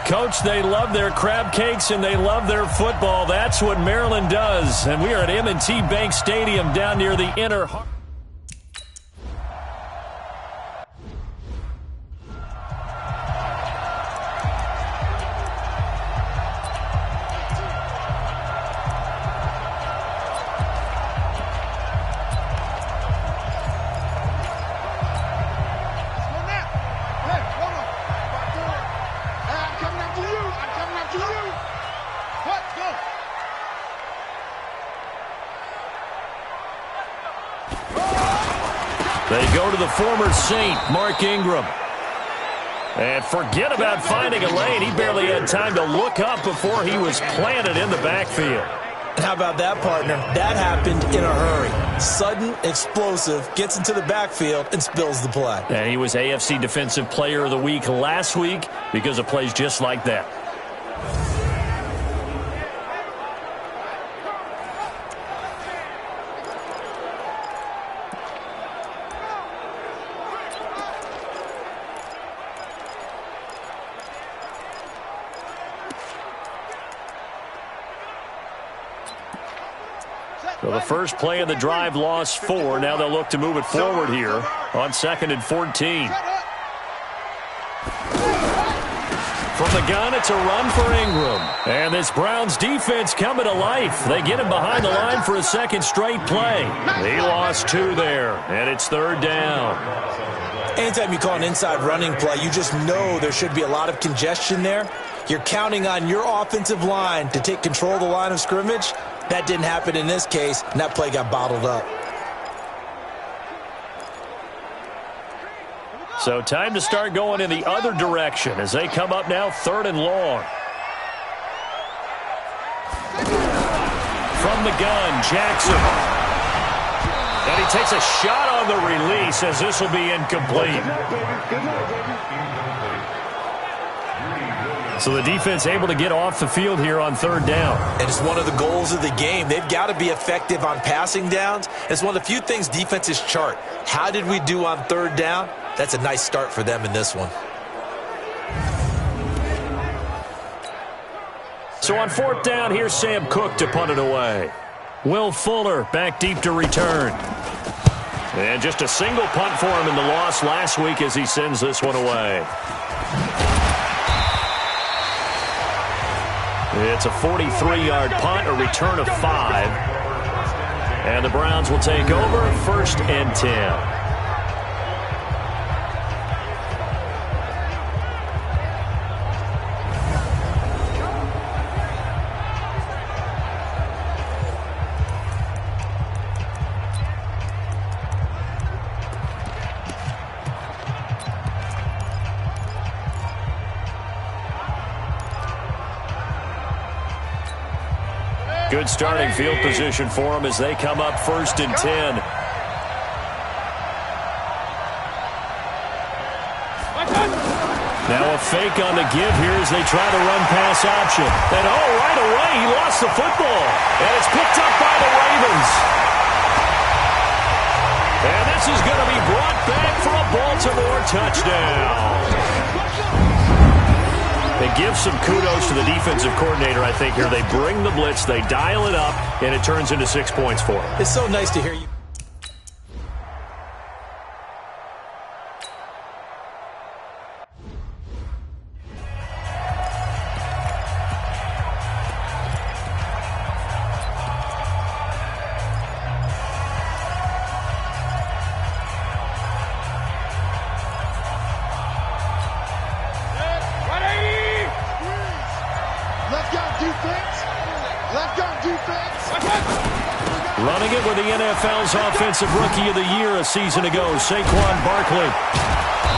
Coach, they love their crab cakes and they love their football. That's what Maryland does. And we are at M&T Bank Stadium down near the inner heart. They go to the former Saint, Mark Ingram. And forget about finding a lane. He barely had time to look up before he was planted in the backfield. How about that, partner? That happened in a hurry. Sudden, explosive, gets into the backfield and spills the play. And he was AFC Defensive Player of the Week last week because of plays just like that. So the first play of the drive lost 4. Now they'll look to move it forward here on 2nd and 14. From the gun, it's a run for Ingram. And this Browns defense coming to life. They get him behind the line for a second straight play. He lost 2 there, and it's 3rd down. Anytime you call an inside running play, you just know there should be a lot of congestion there. You're counting on your offensive line to take control of the line of scrimmage. That didn't happen in this case, and that play got bottled up. So time to start going in the other direction as they come up now 3rd and long. From the gun, Jackson. And he takes a shot on the release as this will be incomplete. So the defense able to get off the field here on 3rd down. And it's one of the goals of the game. They've got to be effective on passing downs. It's one of the few things defenses chart. How did we do on 3rd down? That's a nice start for them in this one. So on 4th down, here's Sam Cook to punt it away. Will Fuller back deep to return. And just a single punt for him in the loss last week as he sends this one away. It's a 43-yard punt, a return of 5. And the Browns will take over 1st and 10. Good starting field position for them as they come up 1st and 10. Now a fake on the give here as they try to run pass option. And right away he lost the football. And it's picked up by the Ravens. And this is going to be brought back for a Baltimore touchdown. They give some kudos to the defensive coordinator, I think, here. They bring the blitz, they dial it up, and it turns into 6 points for them. It's so nice to hear you. Running it with the NFL's Offensive Rookie of the Year a season ago, Saquon Barkley.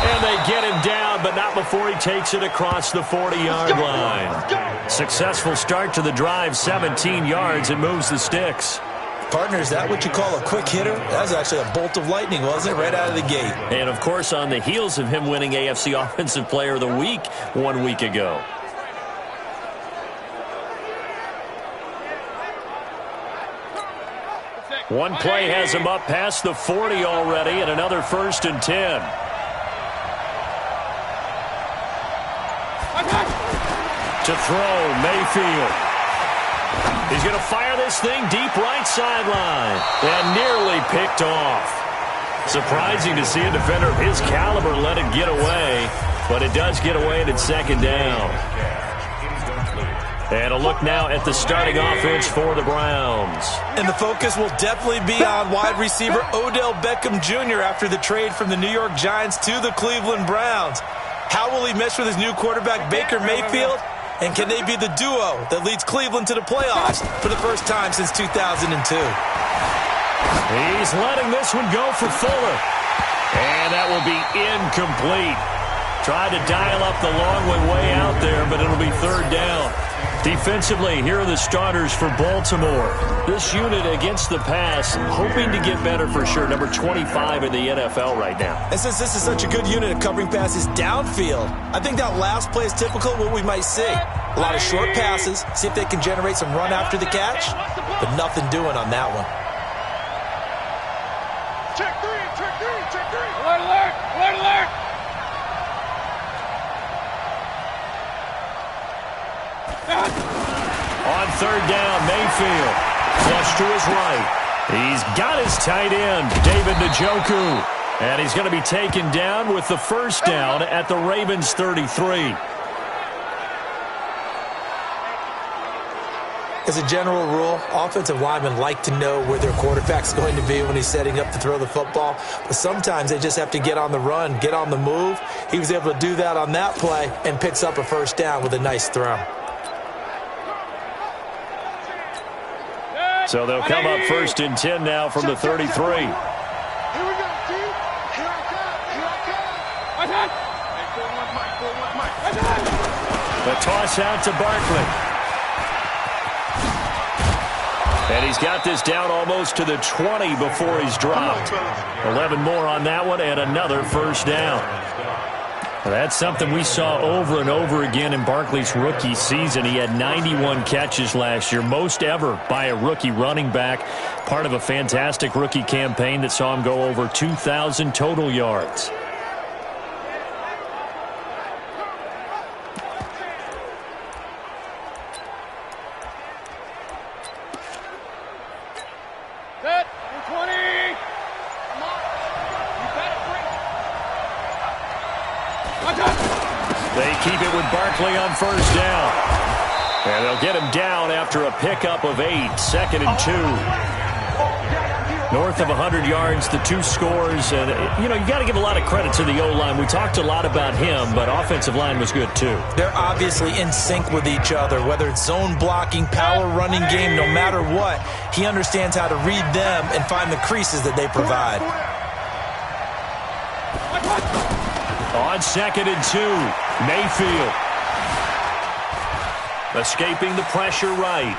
And they get him down, but not before he takes it across the 40-yard line. Successful start to the drive, 17 yards, and moves the sticks. Partner, is that what you call a quick hitter? That was actually a bolt of lightning, wasn't it? Right out of the gate. And, of course, on the heels of him winning AFC Offensive Player of the Week 1 week ago. One play has him up past the 40 already, and another 1st and 10. To throw, Mayfield. He's going to fire this thing deep right sideline. And nearly picked off. Surprising to see a defender of his caliber let it get away. But it does get away and it's second down. And a look now at the starting offense for the Browns. And the focus will definitely be on wide receiver Odell Beckham Jr. after the trade from the New York Giants to the Cleveland Browns. How will he mesh with his new quarterback Baker Mayfield? And can they be the duo that leads Cleveland to the playoffs for the first time since 2002? He's letting this one go for Fuller. And that will be incomplete. Tried to dial up the long way out there, but it'll be third down. Defensively, here are the starters for Baltimore. This unit against the pass, hoping to get better for sure. Number 25 in the NFL right now. And since this is such a good unit of covering passes downfield, I think that last play is typical of what we might see. A lot of short passes, see if they can generate some run after the catch, but nothing doing on that one. Check three, check three, check three. Alert, alert, alert, alert. On third down, Mayfield. Flush to his right. He's got his tight end, David Njoku. And he's going to be taken down with the first down at the Ravens' 33. As a general rule, offensive linemen like to know where their quarterback's going to be when he's setting up to throw the football. But sometimes they just have to get on the run, get on the move. He was able to do that on that play and picks up a first down with a nice throw. So they'll come up first and 10 now from the 33. Here we go, G. Here I come. The toss out to Barkley. And he's got this down almost to the 20 before he's dropped. 11 more on that one and another first down. That's something we saw over and over again in Barkley's rookie season. He had 91 catches last year, most ever by a rookie running back. Part of a fantastic rookie campaign that saw him go over 2,000 total yards. Set, 20. Come on. You better bring it. They keep it with Barkley on first down. And they'll get him down after a pickup of 8, second and 2. North of 100 yards, the 2 scores. And, you got to give a lot of credit to the O-line. We talked a lot about him, but offensive line was good too. They're obviously in sync with each other, whether it's zone blocking, power running game, no matter what. He understands how to read them and find the creases that they provide. On second and 2, Mayfield. Escaping the pressure right.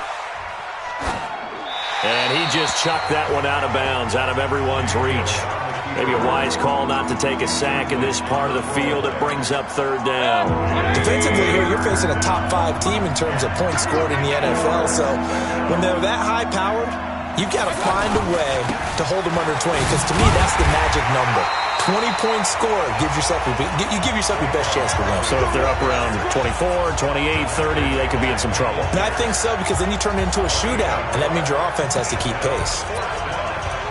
And he just chucked that one out of bounds, out of everyone's reach. Maybe a wise call not to take a sack in this part of the field. It brings up third down. Defensively here, you're facing a top 5 team in terms of points scored in the NFL. So when they're that high-powered, you've got to find a way to hold them under 20. Because to me, that's the magic number. 20 points scored, you give yourself your best chance to win. So if they're up around 24, 28, 30, they could be in some trouble. And I think so, because then you turn it into a shootout, and that means your offense has to keep pace.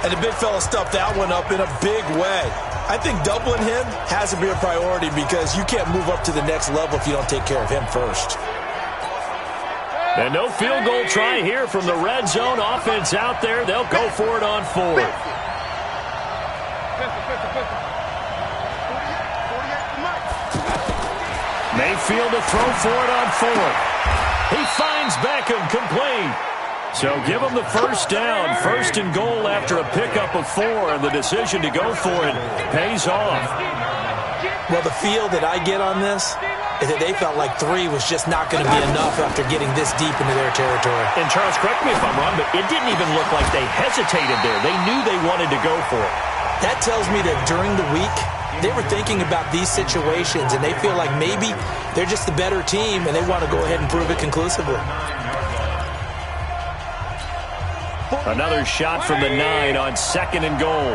And the big fella stuffed that one up in a big way. I think doubling him has to be a priority because you can't move up to the next level if you don't take care of him first. And no field goal try here from the red zone offense out there. They'll go for it on 4th. Mayfield to throw for it on 4th. He finds Beckham complete. So give him the first down. First and goal after a pickup of 4. And the decision to go for it pays off. Well, the feel that I get on this is that they felt like 3 was just not going to be enough after getting this deep into their territory. And Charles, correct me if I'm wrong, but it didn't even look like they hesitated there. They knew they wanted to go for it. That tells me that during the week, they were thinking about these situations, and they feel like maybe they're just the better team, and they want to go ahead and prove it conclusively. Another shot from the 9 on second and goal.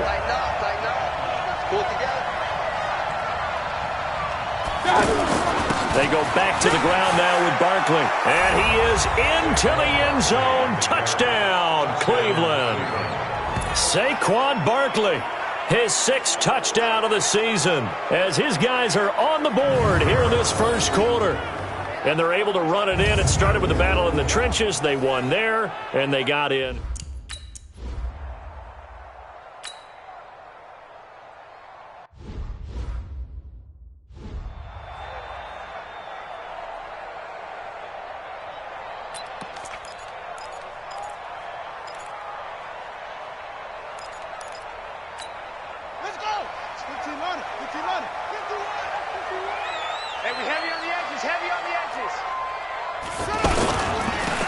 They go back to the ground now with Barkley. And he is into the end zone. Touchdown, Cleveland. Saquon Barkley, his 6th touchdown of the season, as his guys are on the board here in this first quarter. And they're able to run it in. It started with the battle in the trenches. They won there, and they got in.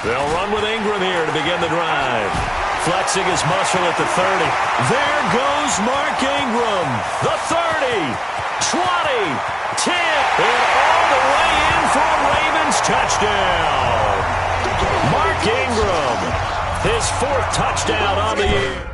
They'll run with Ingram here to begin the drive. Flexing his muscle at the 30. There goes Mark Ingram. The 30, 20, 10, and all the way in for a Ravens touchdown. Mark Ingram, his 4th touchdown on the year.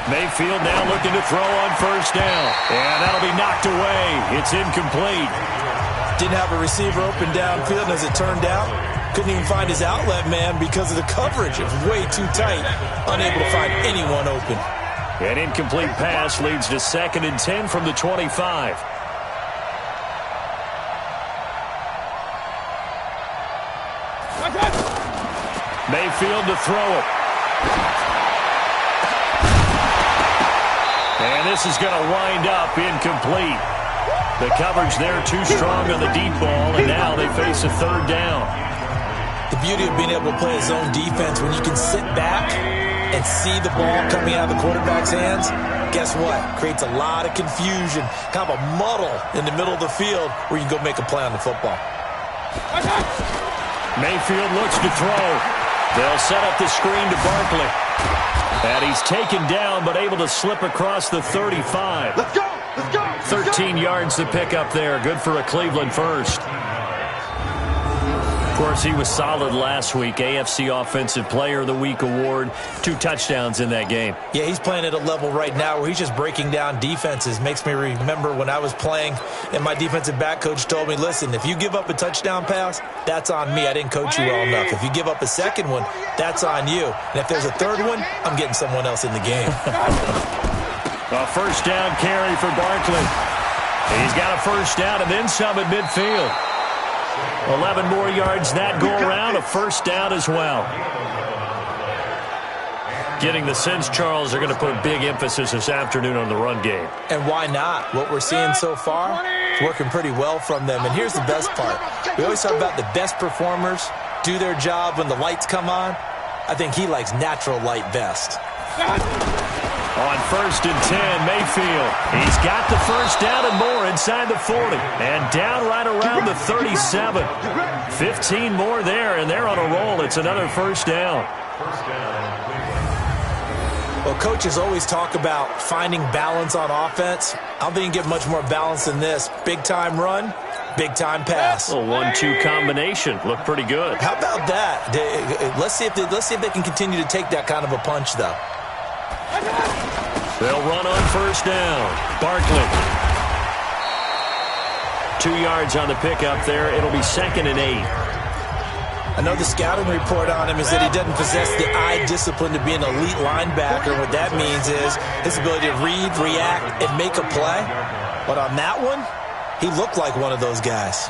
Mayfield now looking to throw on first down. And that'll be knocked away. It's incomplete. Didn't have a receiver open downfield, and as it turned out, couldn't even find his outlet man because of the coverage. It was way too tight. Unable to find anyone open. An incomplete pass leads to 2nd and 10 from the 25. Mayfield to throw it. And this is going to wind up incomplete. The coverage there too strong on the deep ball, and now they face a 3rd down. The beauty of being able to play a zone defense when you can sit back and see the ball coming out of the quarterback's hands, guess what? Creates a lot of confusion, kind of a muddle in the middle of the field where you can go make a play on the football. Mayfield looks to throw. They'll set up the screen to Barkley. And he's taken down, but able to slip across the 35. Let's go! Let's go! 13 yards to pick up there. Good for a Cleveland first. Of course, he was solid last week. AFC Offensive Player of the Week award. 2 touchdowns in that game. Yeah, he's playing at a level right now where he's just breaking down defenses. Makes me remember when I was playing and my defensive back coach told me, listen, if you give up a touchdown pass, that's on me. I didn't coach you well enough. If you give up a second one, that's on you. And if there's a third one, I'm getting someone else in the game. A first down carry for Barkley. He's got a first down and then some at midfield. 11 more yards that go around, a first down as well. Getting the sense, Charles, they're going to put a big emphasis this afternoon on the run game. And why not? What we're seeing so far is working pretty well from them. And here's the best part. We always talk about the best performers do their job when the lights come on. I think he likes natural light best. On first and 10, Mayfield. He's got the first down and more inside the 40. And down right around the 37. 15 more there, and they're on a roll. It's another first down. Well, coaches always talk about finding balance on offense. I don't think you can get much more balance than this. Big-time run, big-time pass. A 1-2 combination. Looked pretty good. How about that? Let's see if they can continue to take that kind of a punch, though. They'll run on first down. Barkley. 2 yards on the pickup there. It'll be 2nd and 8. I know the scouting report on him is that he doesn't possess the eye discipline to be an elite linebacker. What that means is his ability to read, react, and make a play. But on that one, he looked like one of those guys.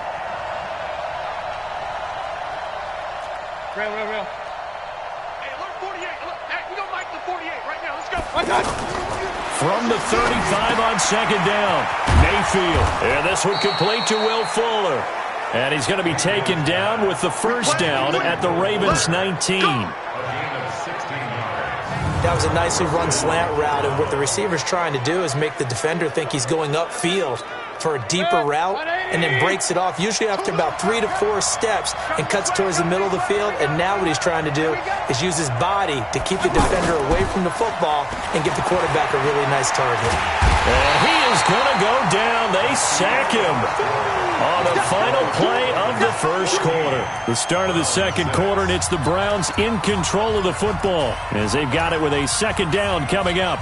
Real. Hey, look, 48. Look, hey, we don't like the 48 right now. Let's go. From the 35 on second down, Mayfield. And this one complete to Will Fuller. And he's going to be taken down with the first down at the Ravens 19. That was a nicely run slant route, and what the receiver's trying to do is make the defender think he's going upfield. for a deeper route and then breaks it off, usually after about 3 to 4 steps, and cuts towards the middle of the field. And now what he's trying to do is use his body to keep the defender away from the football and get the quarterback a really nice target. And he is going to go down. They sack him on the final play of the first quarter. The start of the second quarter, and it's the Browns in control of the football as they've got it with a second down coming up.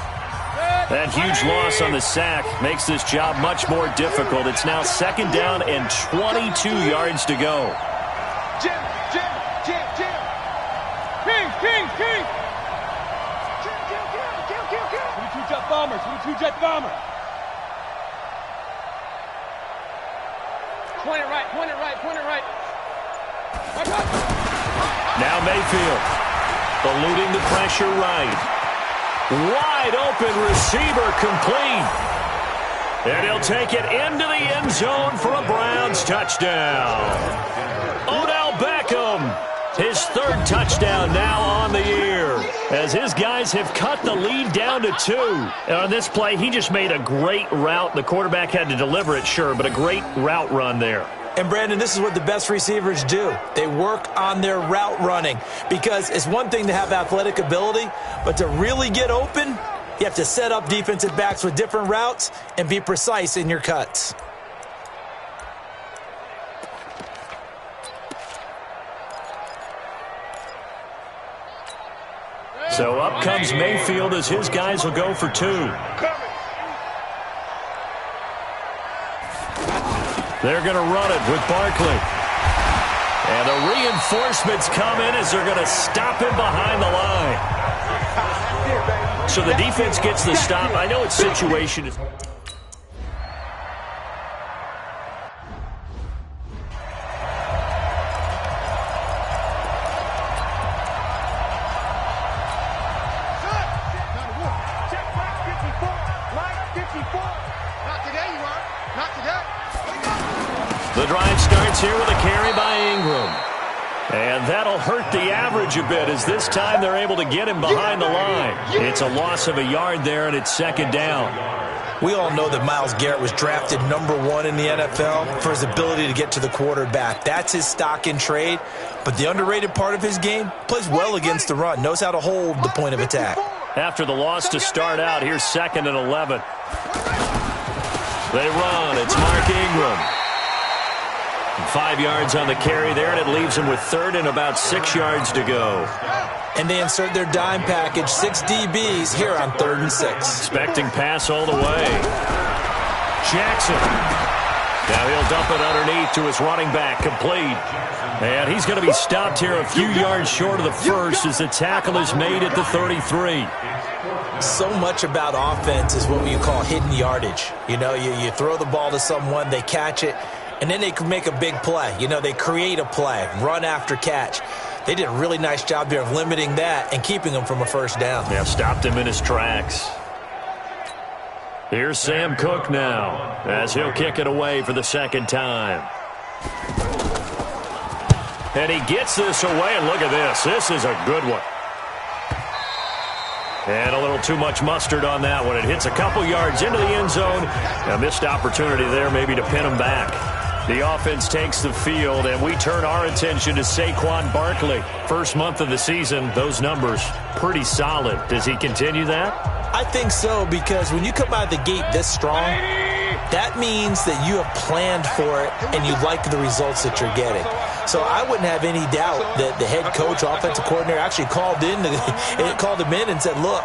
That huge loss on the sack makes this job much more difficult. It's now second down and 22 yards to go. Jim. King. Kill. 22 jet bomber. Point it right. Now Mayfield eluding the pressure right. Wide open receiver complete. And he'll take it into the end zone for a Browns touchdown. Odell Beckham, his third touchdown now on the year, as his guys have cut the lead down to 2. And on this play, he just made a great route. The quarterback had to deliver it, sure, but a great route run there. And, Brandon, this is what the best receivers do. They work on their route running, because it's one thing to have athletic ability, but to really get open, you have to set up defensive backs with different routes and be precise in your cuts. So up comes Mayfield as his guys will go for 2. They're going to run it with Barkley. And the reinforcements come in as they're going to stop him behind the line. So the defense gets the stop. I know it's situation. The drive starts here with a carry by Ingram. And that'll hurt the average a bit, as this time they're able to get him behind the line. It's a loss of a yard there, and it's second down. We all know that Myles Garrett was drafted #1 in the NFL for his ability to get to the quarterback. That's his stock in trade. But the underrated part of his game, plays well against the run, knows how to hold the point of attack. After the loss to start out, here's 2nd and 11. They run. It's Mark Ingram. 5 yards on the carry there, and it leaves him with 3rd and about 6 yards to go. And they insert their dime package, 6 DBs here on 3rd and 6. Expecting pass all the way. Jackson. Now he'll dump it underneath to his running back, complete. And he's going to be stopped here a few yards short of the first as the tackle is made at the 33. So much about offense is what you call hidden yardage. You know, you throw the ball to someone, they catch it, and then they can make a big play. You know, they create a play, run after catch. They did a really nice job there of limiting that and keeping him from a first down. Yeah, stopped him in his tracks. Here's Sam Cook now as he'll kick it away for the second time. And he gets this away, and look at this. This is a good one. And a little too much mustard on that one. It hits a couple yards into the end zone. A missed opportunity there maybe to pin him back. The offense takes the field, and we turn our attention to Saquon Barkley. First month of the season, those numbers pretty solid. Does he continue that? I think so, because when you come out of the gate this strong, that means that you have planned for it and you like the results that you're getting. So I wouldn't have any doubt that the head coach, offensive coordinator, actually called him in and said, look,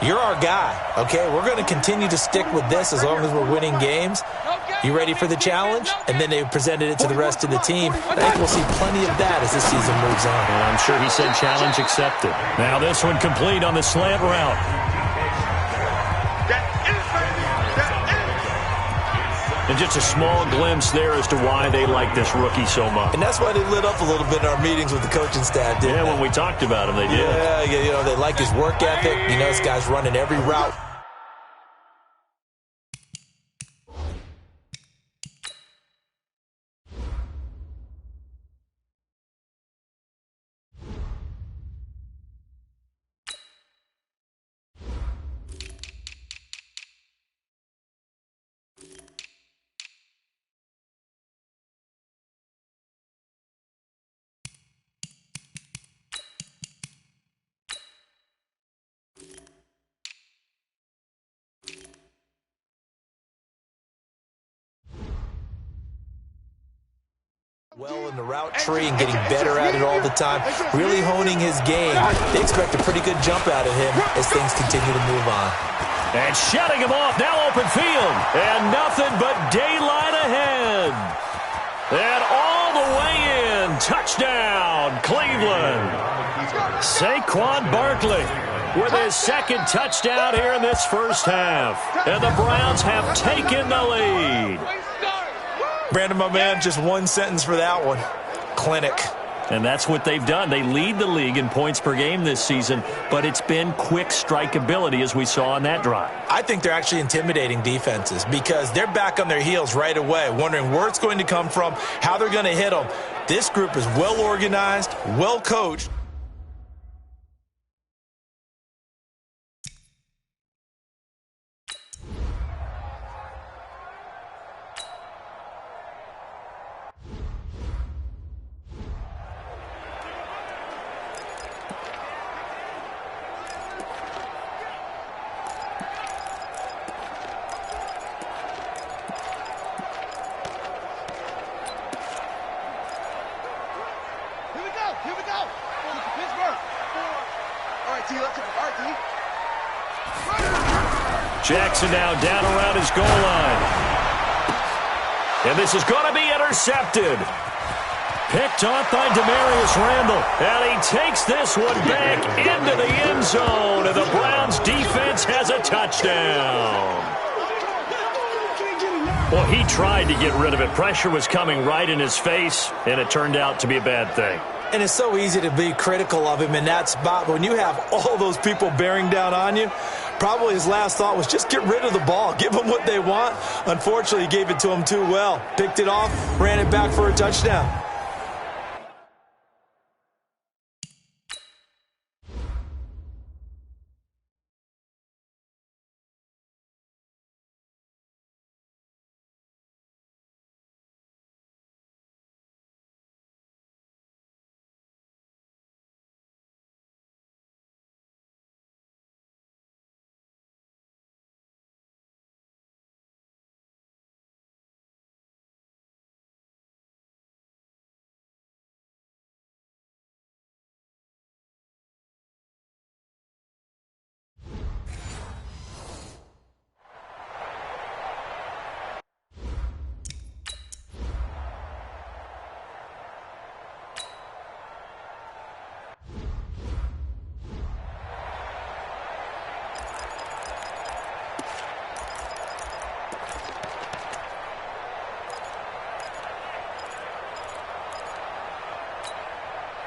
you're our guy, okay? We're going to continue to stick with this as long as we're winning games. You ready for the challenge? And then they presented it to the rest of the team. I think we'll see plenty of that as this season moves on. And I'm sure he said challenge accepted. Now this one complete on the slant route. And just a small glimpse there as to why they like this rookie so much. And that's why they lit up a little bit in our meetings with the coaching staff, didn't they? When we talked about him, they did. Yeah, you know, they like his work ethic. You know, this guy's running every route. well in the route tree and getting better at it all the time, really honing his game. They expect a pretty good jump out of him as things continue to move on. And shutting him off, now open field. And nothing but daylight ahead. And all the way in, touchdown, Cleveland. Saquon Barkley with his second touchdown here in this first half. And the Browns have taken the lead. Brandon, my man, just one sentence for that one. Clinic. And that's what they've done. They lead the league in points per game this season, but it's been quick strikeability as we saw on that drive. I think they're actually intimidating defenses because they're back on their heels right away, wondering where it's going to come from, how they're going to hit them. This group is well organized, well coached. Here we go. Pittsburgh. All right, T, let's go. All right, T. Jackson now down around his goal line. And this is going to be intercepted. Picked off by Demarius Randall. And he takes this one back into the end zone. And the Browns defense has a touchdown. Well, he tried to get rid of it. Pressure was coming right in his face, and it turned out to be a bad thing. And it's so easy to be critical of him in that spot. But when you have all those people bearing down on you, probably his last thought was just get rid of the ball. Give them what they want. Unfortunately, he gave it to them too well. Picked it off, ran it back for a touchdown.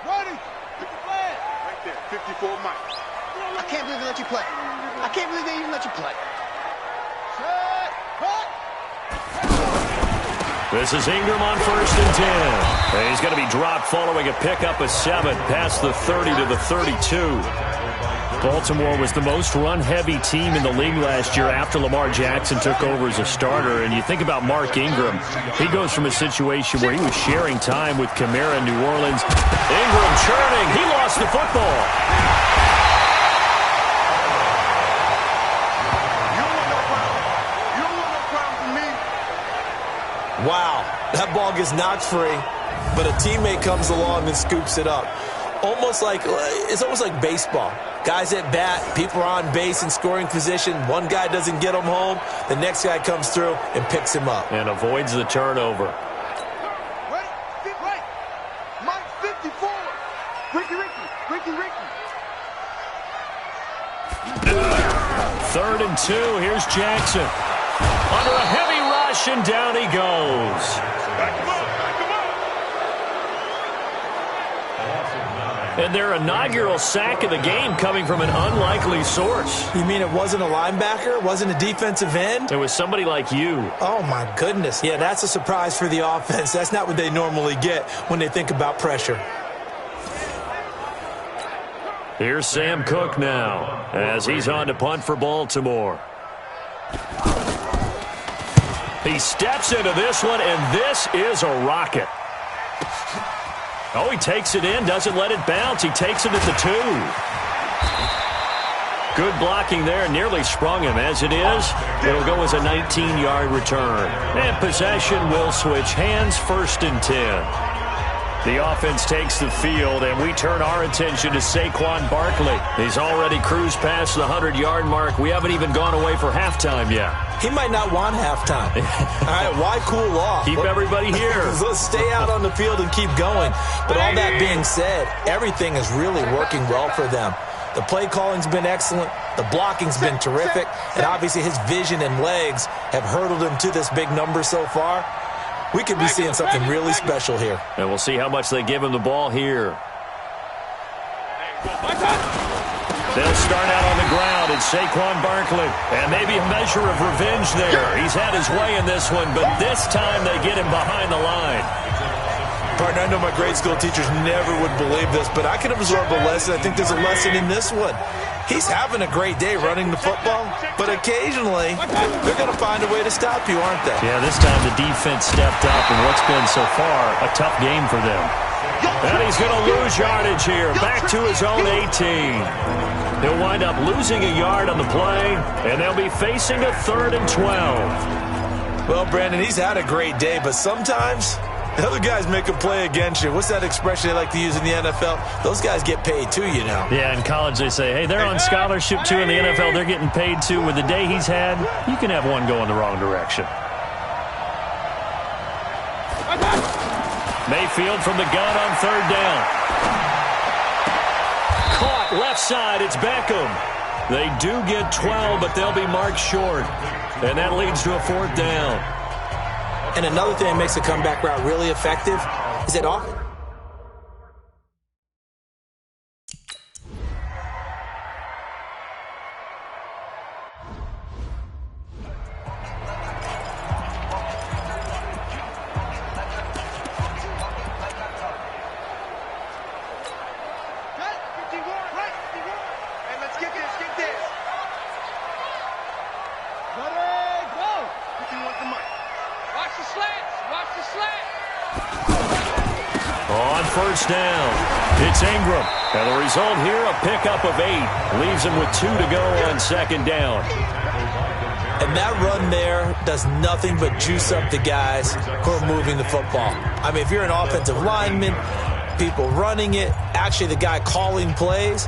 Right there, 54 Mike. I can't believe they let you play. I can't believe they even let you play. This is Ingram on 1st and 10. And he's going to be dropped following a pickup of 7 past the 30 to the 32. Baltimore was the most run-heavy team in the league last year after Lamar Jackson took over as a starter. And you think about Mark Ingram, he goes from a situation where he was sharing time with Kamara in New Orleans. Ingram churning. He lost the football. Wow, that ball gets knocked free, but a teammate comes along and scoops it up. It's almost like baseball. Guys at bat, people are on base in scoring position. One guy doesn't get him home. The next guy comes through and picks him up. And avoids the turnover. Right. Mike 54. Ricky. 3rd and 2. Here's Jackson. Under a heavy rush, and down he goes. And their inaugural sack of the game coming from an unlikely source. You mean it wasn't a linebacker? Wasn't a defensive end? It was somebody like you. Oh, my goodness. Yeah, that's a surprise for the offense. That's not what they normally get when they think about pressure. Here's Sam Cook now as he's on to punt for Baltimore. He steps into this one, and this is a rocket. Oh, he takes it in, doesn't let it bounce. He takes it at the 2. Good blocking there, nearly sprung him. As it is, it'll go as a 19-yard return. And possession will switch hands, 1st and 10. The offense takes the field, and we turn our attention to Saquon Barkley. He's already cruised past the 100-yard mark. We haven't even gone away for halftime yet. He might not want halftime. All right, why cool off? Keep everybody here. Let's stay out on the field and keep going. But all that being said, everything is really working well for them. The play calling's been excellent. The blocking's been terrific. And obviously his vision and legs have hurdled him to this big number so far. We could be seeing something really special here. And we'll see how much they give him the ball here. They'll start out on the ground. It's Saquon Barkley. And maybe a measure of revenge there. He's had his way in this one, but this time they get him behind the line. Partner, I know my grade school teachers never would believe this, but I can absorb a lesson. I think there's a lesson in this one. He's having a great day running the football, but occasionally they're going to find a way to stop you, aren't they? Yeah, this time the defense stepped up in what's been so far a tough game for them. And he's going to lose yardage here, back to his own 18. He'll wind up losing a yard on the play, and they'll be facing a 3rd and 12. Well, Brandon, he's had a great day, but sometimes the other guys make a play against you. What's that expression they like to use in the NFL? Those guys get paid too, you know. Yeah, in college they say, hey, they're on scholarship too. In the NFL, they're getting paid too. With the day he's had, you can have one going the wrong direction. Mayfield from the gun on 3rd down. Caught left side. It's Beckham. They do get 12, but they'll be marked short. And that leads to a 4th down. And another thing that makes the comeback route really effective is that all... On 1st down, it's Ingram. And the result here, a pickup of 8. Leaves him with 2 to go on 2nd down. And that run there does nothing but juice up the guys who are moving the football. I mean, if you're an offensive lineman, people running it, actually the guy calling plays,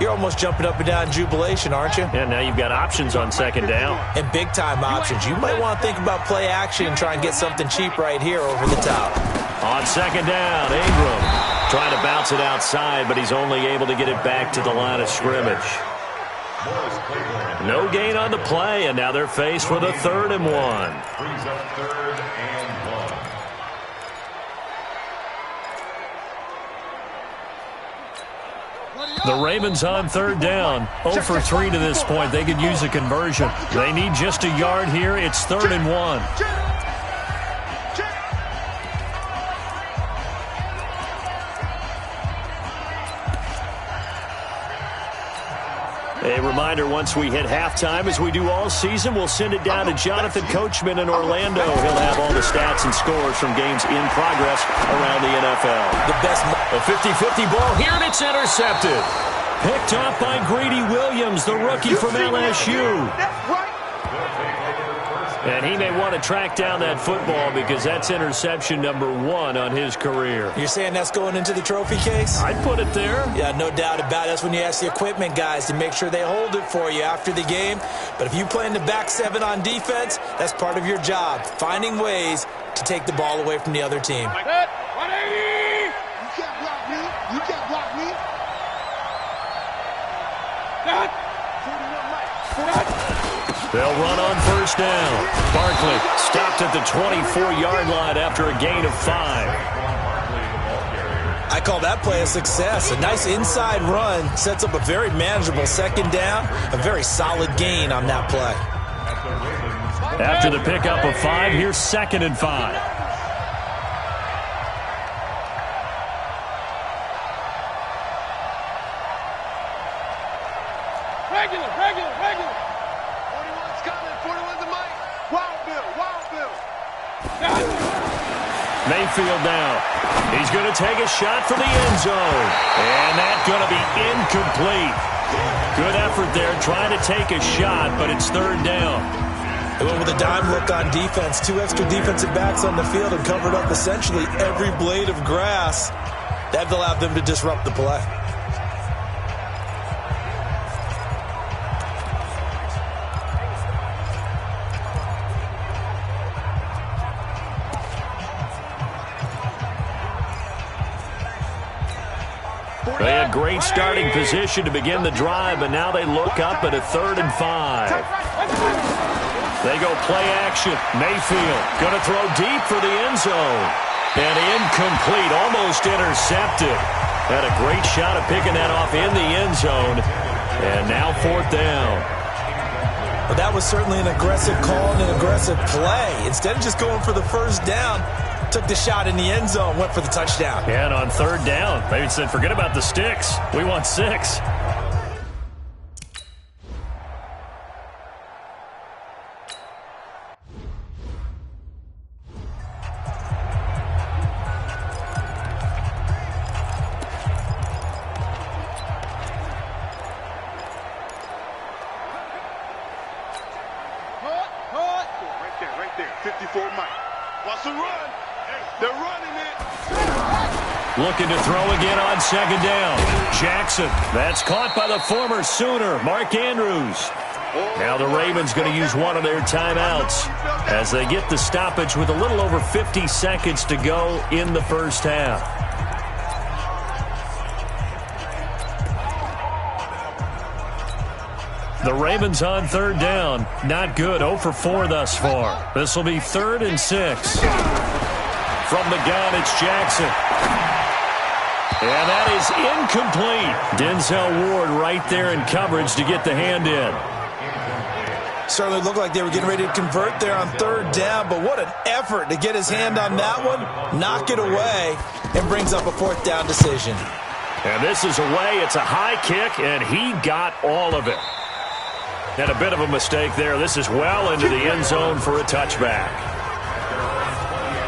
you're almost jumping up and down in jubilation, aren't you? And now you've got options on 2nd down. And big-time options. You might want to think about play action and try and get something cheap right here over the top. On 2nd down, Ingram trying to bounce it outside, but he's only able to get it back to the line of scrimmage. No gain on the play, and now they're faced with a 3rd and 1. Brings up 3rd and 1. The Ravens on 3rd down. 0 for 3 to this point. They could use a conversion. They need just a yard here. It's 3rd and 1. A reminder, once we hit halftime, as we do all season, we'll send it down to Jonathan Coachman in Orlando. He'll have all the stats and scores from games in progress around the NFL. The best. A 50-50 ball here, and it's intercepted. Picked off by Greedy Williams, the rookie from LSU. And he may want to track down that football because that's interception number 1 on his career. You're saying that's going into the trophy case? I'd put it there. Yeah, no doubt about it. That's when you ask the equipment guys to make sure they hold it for you after the game. But if you play in the back 7 on defense, that's part of your job, finding ways to take the ball away from the other team. Like that. 180! You can't block me. You can't block me. They'll run on 1st down. Barkley stopped at the 24-yard line after a gain of 5. I call that play a success. A nice inside run sets up a very manageable 2nd down. A very solid gain on that play. After the pickup of 5, here's 2nd and 5. Regular. 41's coming. 41's the mic. Wild Bill. Mayfield now. He's going to take a shot for the end zone. And that's going to be incomplete. Good effort there trying to take a shot, but it's 3rd down. They went with a dime look on defense. 2 extra defensive backs on the field and covered up essentially every blade of grass. That allowed them to disrupt the play. They had great starting position to begin the drive, but now they look up at a 3rd and 5. They go play action. Mayfield going to throw deep for the end zone. And incomplete, almost intercepted. Had a great shot at picking that off in the end zone. And now 4th down. Well, that was certainly an aggressive call and an aggressive play. Instead of just going for the first down, took the shot in the end zone, went for the touchdown. Yeah, and on 3rd down, they said, forget about the sticks. We want 6. Right there. 54 Mike. Watch the run. They're running it. Looking to throw again on 2nd down. Jackson. That's caught by the former Sooner, Mark Andrews. Now the Ravens going to use one of their timeouts as they get the stoppage with a little over 50 seconds to go in the first half. The Ravens on 3rd down. Not good. 0 for 4 thus far. This will be 3rd and 6. From the gun, it's Jackson. And that is incomplete. Denzel Ward right there in coverage to get the hand in. Certainly looked like they were getting ready to convert there on 3rd down, but what an effort to get his hand on that one, knock it away, and brings up a 4th down decision. And this is away. It's a high kick, and he got all of it. And a bit of a mistake there. This is well into the end zone for a touchback.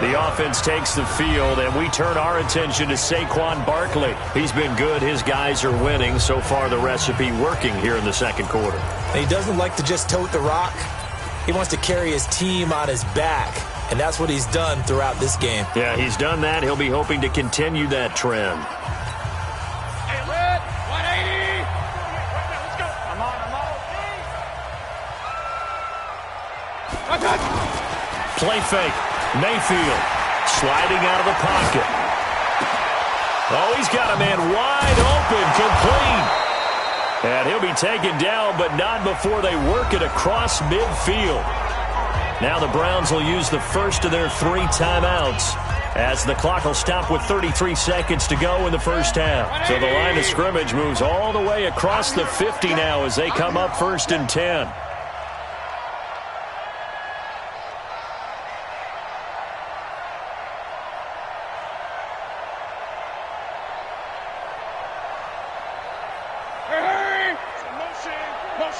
The offense takes the field, and we turn our attention to Saquon Barkley. He's been good. His guys are winning. So far, the recipe working here in the 2nd quarter. He doesn't like to just tote the rock. He wants to carry his team on his back, and that's what he's done throughout this game. Yeah, he's done that. He'll be hoping to continue that trend. Hey, Red, 180. Let's go. I'm on. Play fake. Mayfield sliding out of the pocket. Oh, he's got a man wide open, complete. And he'll be taken down, but not before they work it across midfield. Now the Browns will use the first of their 3 timeouts as the clock will stop with 33 seconds to go in the first half. So the line of scrimmage moves all the way across the 50 now as they come up 1st and 10.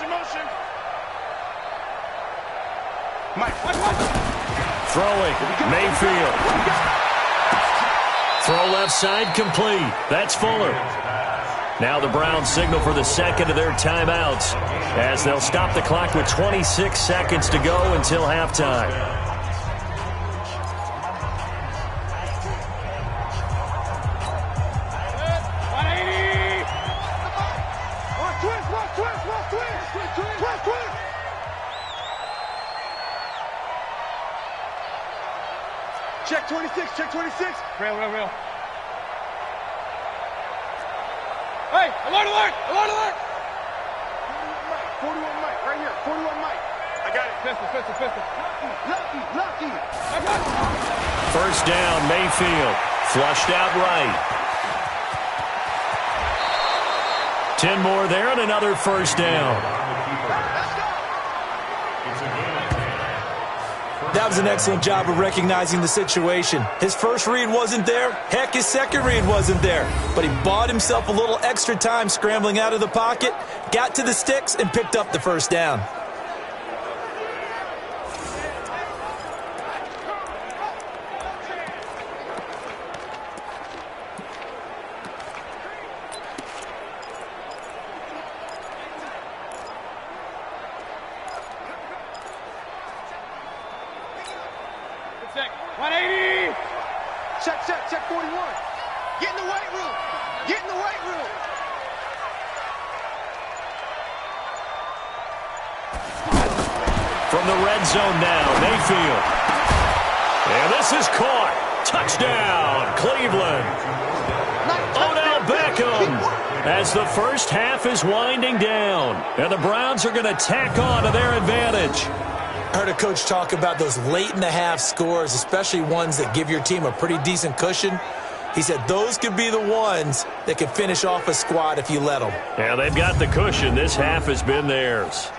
Motion. Mike. Throwing. Mayfield. Throw left side complete. That's Fuller. Now the Browns signal for the 2nd of their timeouts as they'll stop the clock with 26 seconds to go until halftime. Check 26. Real. Hey, alert! 41 Mike, right here. 41 Mike. I got it. Pistol. Lucky. I got it. 1st down, Mayfield. Flushed out right. 10 more there and another 1st down. That was an excellent job of recognizing the situation. His first read wasn't there. Heck, his second read wasn't there. But he bought himself a little extra time scrambling out of the pocket, got to the sticks, and picked up the 1st down. Check 41. Get in the weight room. Get in the weight room. From the red zone now, Mayfield. And this is caught. Touchdown, Cleveland. Odell Beckham. As the first half is winding down. And the Browns are going to tack on to their advantage. I heard a coach talk about those late-in-the-half scores, especially ones that give your team a pretty decent cushion. He said those could be the ones that could finish off a squad if you let them. Yeah, they've got the cushion. This half has been theirs.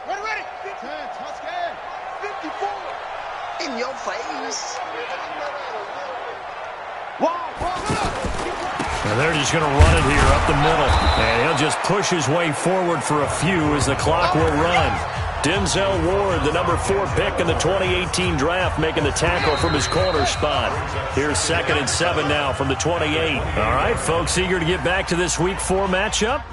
Ready. 10, touchdown. 54. In your face. And they're just going to run it here up the middle. And he'll just push his way forward for a few as the clock will run. Denzel Ward, the number 4 pick in the 2018 draft, making the tackle from his corner spot. Here's 2nd and 7 now from the 28. All right, folks, eager to get back to this Week 4 matchup?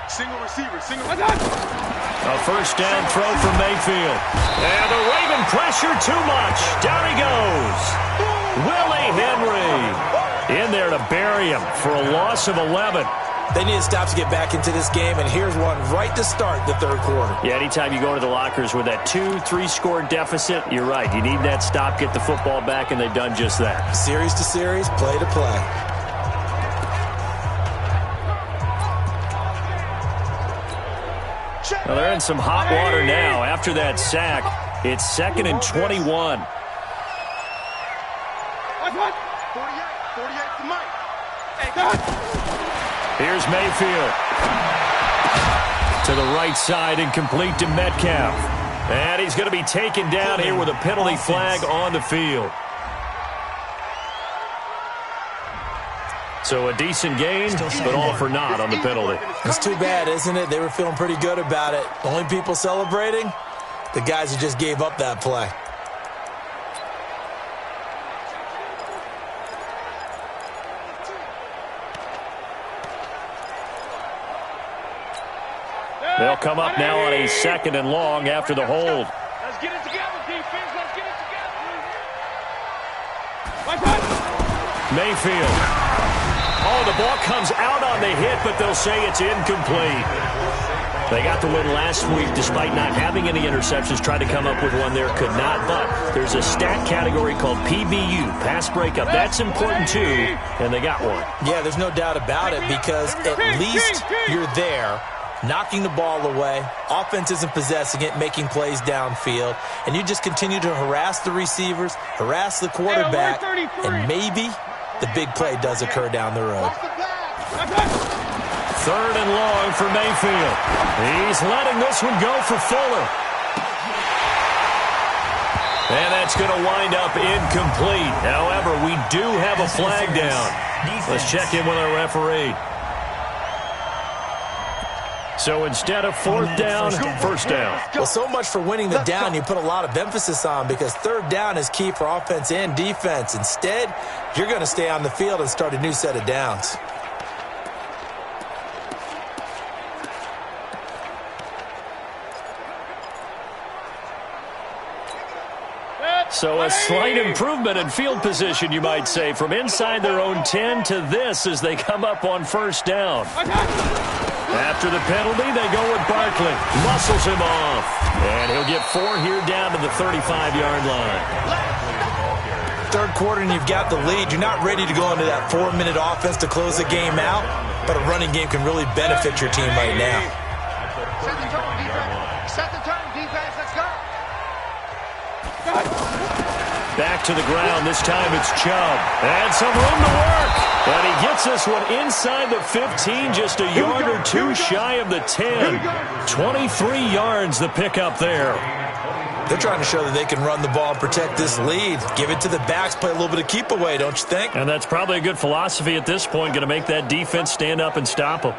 Single receiver. A first down throw for Mayfield. And the Raven pressure too much. Down he goes. Willie Henry in there to bury him for a loss of 11. They need to stop to get back into this game, and here's one right to start the third quarter. Yeah, anytime you go into the lockers with that 2-3 score deficit, you're right. You need that stop, get the football back, and they've done just that. Series to series, play to play. Well, they're in some hot water now. After that sack, it's 2nd and 21. 48 to Mike. Here's Mayfield. To the right side and complete to Metcalf. And he's going to be taken down here with a penalty flag on the field. So a decent gain, but all for naught on the penalty. It's too bad, isn't it? They were feeling pretty good about it. Only people celebrating? The guys who just gave up that play. They'll come up now on a 2nd and long after the hold. Let's get it together, defense. Let's get it together. Mayfield. Oh, the ball comes out on the hit, but they'll say it's incomplete. They got the win last week despite not having any interceptions. Tried to come up with one there, could not. But there's a stat category called PBU, pass breakup. That's important too, and they got one. Yeah, there's no doubt about it because at least you're there, knocking the ball away. Offense isn't possessing it, making plays downfield. And you just continue to harass the receivers, harass the quarterback, and maybe the big play does occur down the road. 3rd and long for Mayfield. He's letting this one go for Fuller. And that's going to wind up incomplete. However, we do have a flag down. Let's check in with our referee. So instead of 4th down, 1st down. Well, so much for winning the down you put a lot of emphasis on because 3rd down is key for offense and defense. Instead, you're going to stay on the field and start a new set of downs. So a slight improvement in field position, you might say, from inside their own 10 to this as they come up on 1st down. After the penalty, they go with Barkley. Muscles him off. And he'll get 4 here down to the 35-yard line. Third quarter and you've got the lead. You're not ready to go into that 4-minute offense to close the game out, but a running game can really benefit your team right now. Set the tone, defense. Set the tone, defense. Let's go. Back to the ground. This time it's Chubb. And some room to work. And he gets this one inside the 15, just a yard or two shy of the 10. 23 yards the pickup there. They're trying to show that they can run the ball and protect this lead. Give it to the backs, play a little bit of keep away, don't you think? And that's probably a good philosophy at this point, going to make that defense stand up and stop them.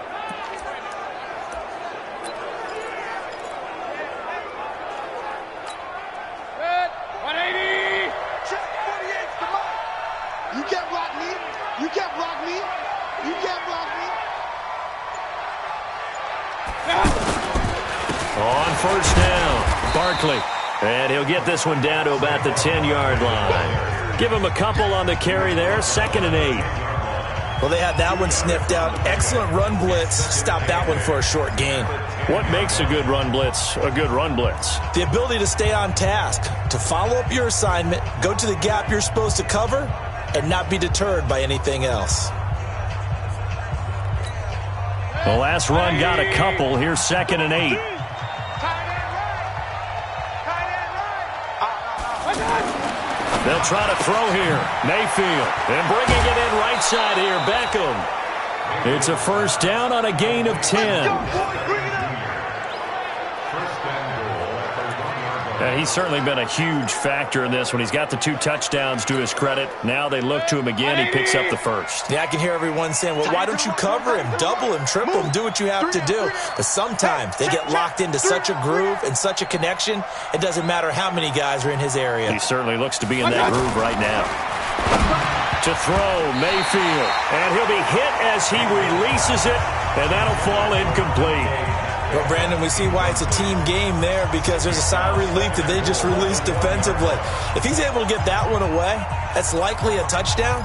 On first down, Barkley. And he'll get this one down to about the 10-yard line. Give him a couple on the carry there, 2nd and 8. Well, they had that one sniffed out. Excellent run blitz. Stop that one for a short gain. What makes a good run blitz a good run blitz? The ability to stay on task, to follow up your assignment, go to the gap you're supposed to cover, and not be deterred by anything else. The last run got a couple. Here's 2nd and 8. They'll try to throw here. Mayfield. And bringing it in right side here, Beckham. It's a first down on a gain of 10. He's certainly been a huge factor in this when he's got the 2 touchdowns to his credit. Now they look to him again. He picks up the first. Yeah, I can hear everyone saying, well, why don't you cover him, double him, triple him, do what you have to do. But sometimes they get locked into such a groove and such a connection, it doesn't matter how many guys are in his area. He certainly looks to be in that groove right now. To throw, Mayfield. And he'll be hit as he releases it, and that'll fall incomplete. Well, Brandon, we see why it's a team game there, because there's a sigh of relief that they just released defensively. If he's able to get that one away, that's likely a touchdown.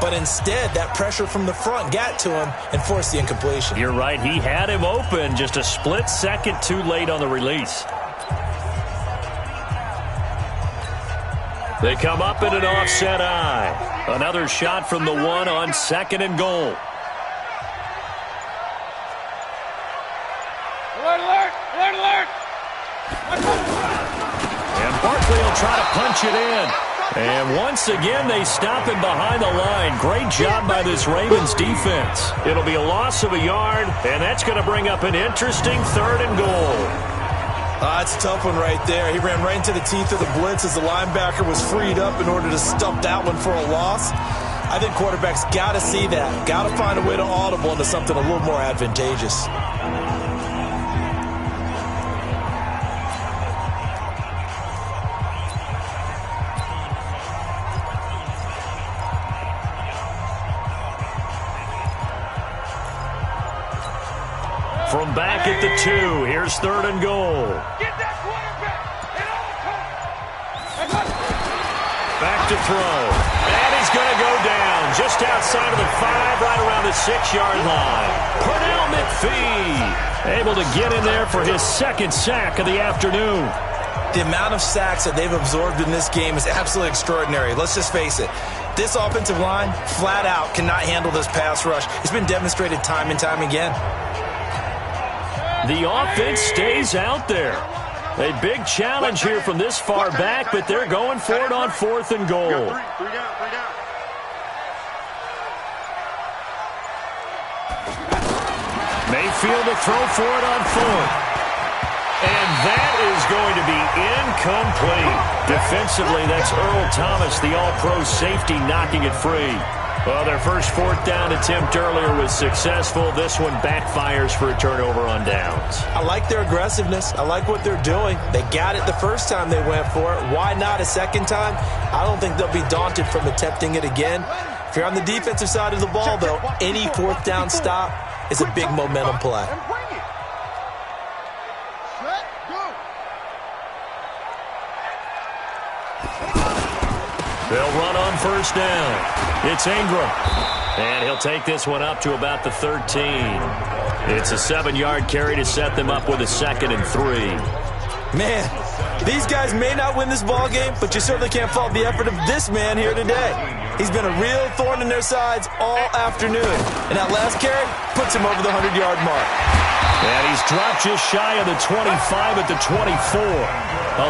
But instead, that pressure from the front got to him and forced the incompletion. You're right. He had him open, just a split second too late on the release. They come up in an offset eye. Another shot from the 1 on 2nd and goal. And Barkley will try to punch it in. And once again, they stop him behind the line. Great job by this Ravens defense. It'll be a loss of a yard, and that's going to bring up an interesting 3rd and goal. That's a tough one right there. He ran right into the teeth of the blitz as the linebacker was freed up in order to stop that one for a loss. I think quarterbacks got to see that. Got to find a way to audible into something a little more advantageous. From back at the 2, here's 3rd and goal. Get that quarterback! Back to throw. And he's going to go down just outside of the 5, right around the 6-yard line. Pernell McPhee able to get in there for his 2nd sack of the afternoon. The amount of sacks that they've absorbed in this game is absolutely extraordinary. Let's just face it. This offensive line, flat out, cannot handle this pass rush. It's been demonstrated time and time again. The offense stays out there. A big challenge here from this far back, but they're going for it on 4th and goal. Mayfield to throw for it on 4th. And that is going to be incomplete. Defensively, that's Earl Thomas, the all-pro safety, knocking it free. Well, their first 4th down attempt earlier was successful. This one backfires for a turnover on downs. I like their aggressiveness. I like what they're doing. They got it the first time they went for it. Why not a second time? I don't think they'll be daunted from attempting it again. If you're on the defensive side of the ball, though, any 4th down stop is a big momentum play. They'll run on first down. It's Ingram. And he'll take this one up to about the 13. It's a 7-yard carry to set them up with a 2nd and 3. Man, these guys may not win this ball game, but you certainly can't fault the effort of this man here today. He's been a real thorn in their sides all afternoon. And that last carry puts him over the 100-yard mark. And he's dropped just shy of the 25 at the 24.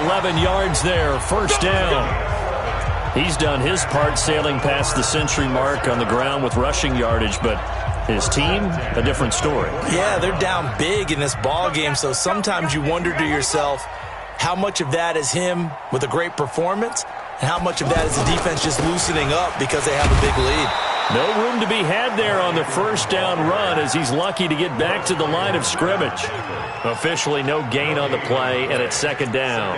11 yards there, first down. He's done his part sailing past the century mark on the ground with rushing yardage, but his team, a different story. Yeah, they're down big in this ball game, so sometimes you wonder to yourself how much of that is him with a great performance and how much of that is the defense just loosening up because they have a big lead. No room to be had there on the first down run as he's lucky to get back to the line of scrimmage. Officially no gain on the play, and it's second down.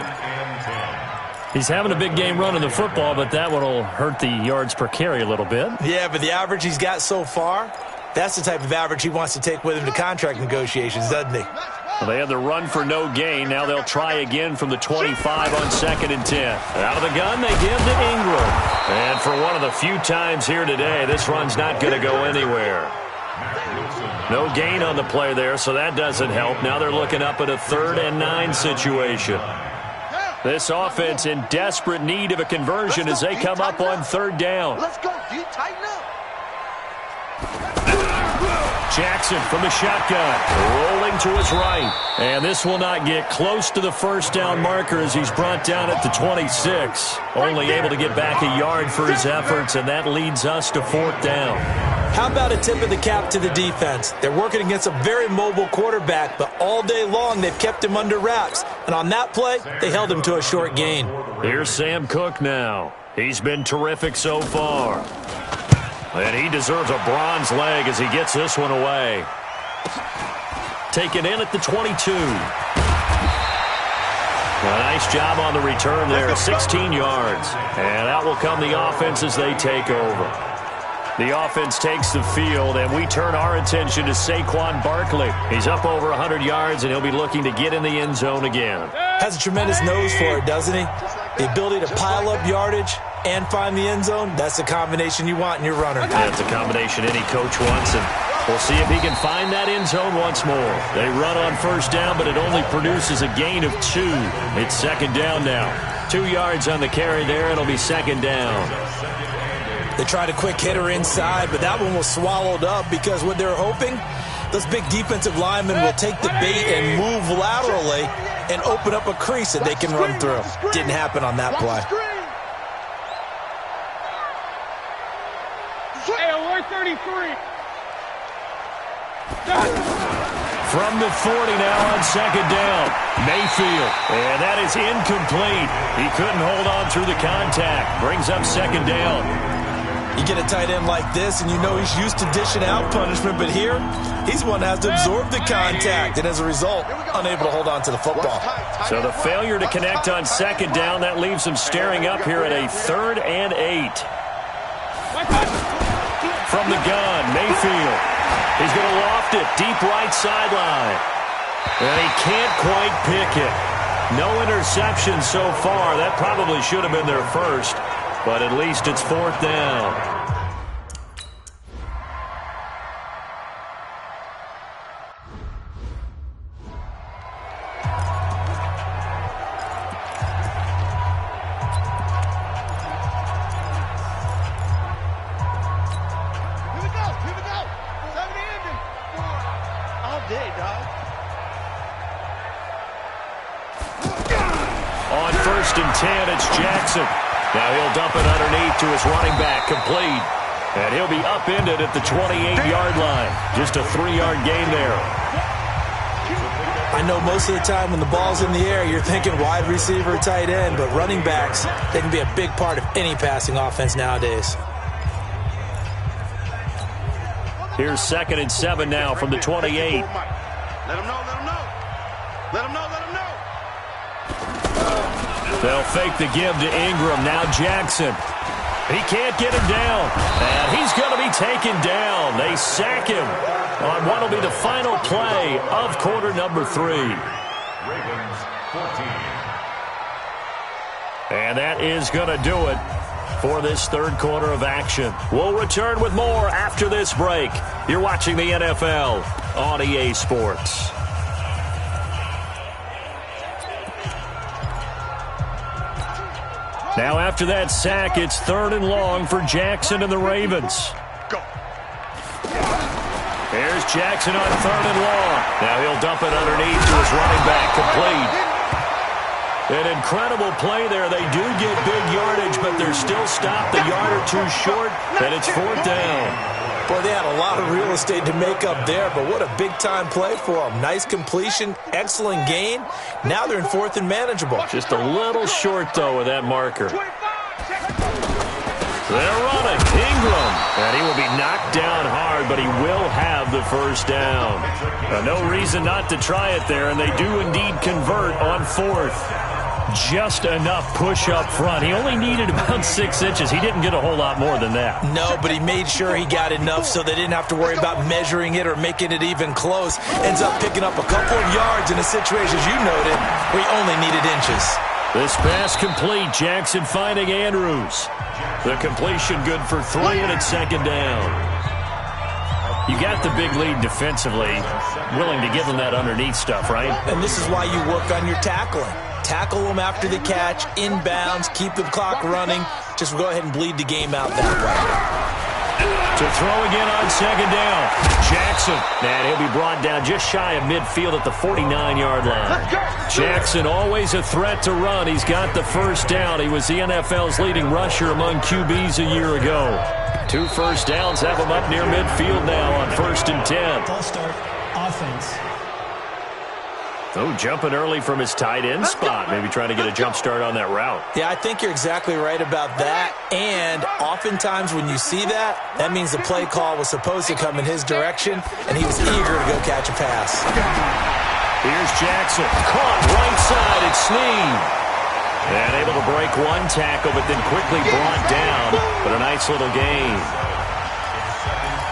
He's having a big game running the football, but that one will hurt the yards per carry a little bit. Yeah, but the average he's got so far, that's the type of average he wants to take with him to contract negotiations, doesn't he? Well, they had the run for no gain. Now they'll try again from the 25 on 2nd and 10. Out of the gun, they give to Ingram. And for one of the few times here today, this run's not going to go anywhere. No gain on the play there, so that doesn't help. Now they're looking up at a 3rd and 9 situation. This offense in desperate need of a conversion as they come up on 3rd down. Let's go, D. Tighten up. Jackson from the shotgun, rolling to his right. And this will not get close to the first down marker as he's brought down at the 26. Only able to get back a yard for his efforts, and that leads us to 4th down. How about a tip of the cap to the defense? They're working against a very mobile quarterback, but all day long they've kept him under wraps. And on that play, they held him to a short gain. Here's Sam Cook now. He's been terrific so far. And he deserves a bronze leg as he gets this one away. Taken in at the 22. A nice job on the return there, 16 yards. And out will come the offense as they take over. The offense takes the field, and we turn our attention to Saquon Barkley. He's up over 100 yards, and he'll be looking to get in the end zone again. Has a tremendous nose for it, doesn't he? The ability to pile up yardage and find the end zone, that's the combination you want in your runner. That's a combination any coach wants, and we'll see if he can find that end zone once more. They run on first down, but it only produces a gain of 2. It's second down now. 2 yards on the carry there. It'll be second down. They tried a quick hitter inside, but that one was swallowed up because what they're hoping, those big defensive linemen will take the bait and move laterally and open up a crease that they can run through. Didn't happen on that play. Hey, alert 33. From the 40 now on second down. Mayfield. And that is incomplete. He couldn't hold on through the contact. Brings up second down. You get a tight end like this, and you know he's used to dishing out punishment, but here, he's one that has to absorb the contact, and as a result, unable to hold on to the football. So the failure to connect on second down, that leaves him staring up here at a 3rd and 8. From the gun, Mayfield. He's going to loft it, deep right sideline. And he can't quite pick it. No interception so far. That probably should have been their first. But at least it's 4th down. Here we go. 70 ending. All day, dog. On 1st and 10, it's Jackson. Now he'll dump it underneath to his running back, complete. And he'll be upended at the 28-yard line. Just a 3-yard gain there. I know most of the time when the ball's in the air, you're thinking wide receiver, tight end, but running backs, they can be a big part of any passing offense nowadays. Here's 2nd and 7 now from the 28. Let him know. Let him know. They'll fake the give to Ingram. Now Jackson. He can't get him down. And he's going to be taken down. They sack him on what will be the final play of quarter number 3. Ravens 14. And that is going to do it for this 3rd quarter of action. We'll return with more after this break. You're watching the NFL on EA Sports. Now after that sack, it's 3rd and long for Jackson and the Ravens. There's Jackson on 3rd and long. Now he'll dump it underneath to his running back, complete. An incredible play there. They do get big yardage, but they're still stopped a yard or two short, and it's 4th down. Boy, they had a lot of real estate to make up there, but what a big-time play for them. Nice completion, excellent gain. Now they're in 4th and manageable. Just a little short, though, with that marker. They're running. Ingram. And he will be knocked down hard, but he will have the first down. No reason not to try it there, and they do indeed convert on 4th. Just enough push up front. He only needed about 6 inches. He didn't get a whole lot more than that. No, but he made sure he got enough so they didn't have to worry about measuring it or making it even close. Ends up picking up a couple of yards in a situation, as you noted, where he only needed inches. This pass complete. Jackson finding Andrews. The completion good for 3, and it's 2nd down. You got the big lead defensively. Willing to give them that underneath stuff, right? And this is why you work on your tackling. Tackle them after the catch, inbounds, keep the clock running. Just go ahead and bleed the game out that way. To throw again on 2nd down. Jackson. And he'll be brought down just shy of midfield at the 49-yard line. Jackson always a threat to run. He's got the first down. He was the NFL's leading rusher among QBs a year ago. 2 first downs have him up near midfield now on 1st and 10. Ball start, offense. Oh, jumping early from his tight end spot. Maybe trying to get a jump start on that route. Yeah, I think you're exactly right about that. And oftentimes when you see that, that means the play call was supposed to come in his direction, and he was eager to go catch a pass. Here's Jackson. Caught right side. It's Snead. And able to break 1 tackle, but then quickly brought down. But a nice little gain.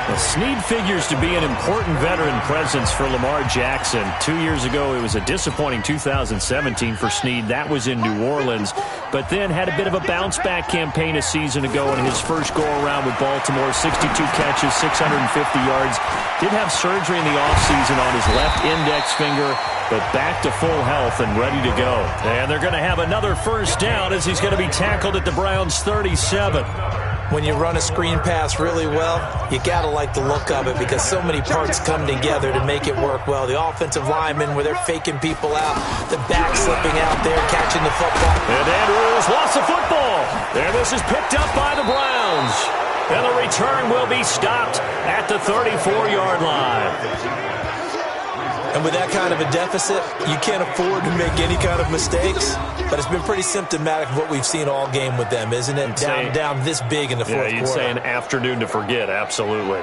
Well, Snead figures to be an important veteran presence for Lamar Jackson. 2 years ago, it was a disappointing 2017 for Snead. That was in New Orleans. But then had a bit of a bounce-back campaign a season ago in his first go-around with Baltimore. 62 catches, 650 yards. Did have surgery in the offseason on his left index finger, but back to full health and ready to go. And they're going to have another first down as he's going to be tackled at the Browns' 37. When you run a screen pass really well, you got to like the look of it because so many parts come together to make it work well. The offensive linemen, where they're faking people out, the back slipping out there, catching the football. And Andrews lost the football. And this is picked up by the Browns. And the return will be stopped at the 34-yard line. And with that kind of a deficit, you can't afford to make any kind of mistakes. But it's been pretty symptomatic of what we've seen all game with them, isn't it? Down this big in the fourth quarter. Yeah, you'd say an afternoon to forget, absolutely.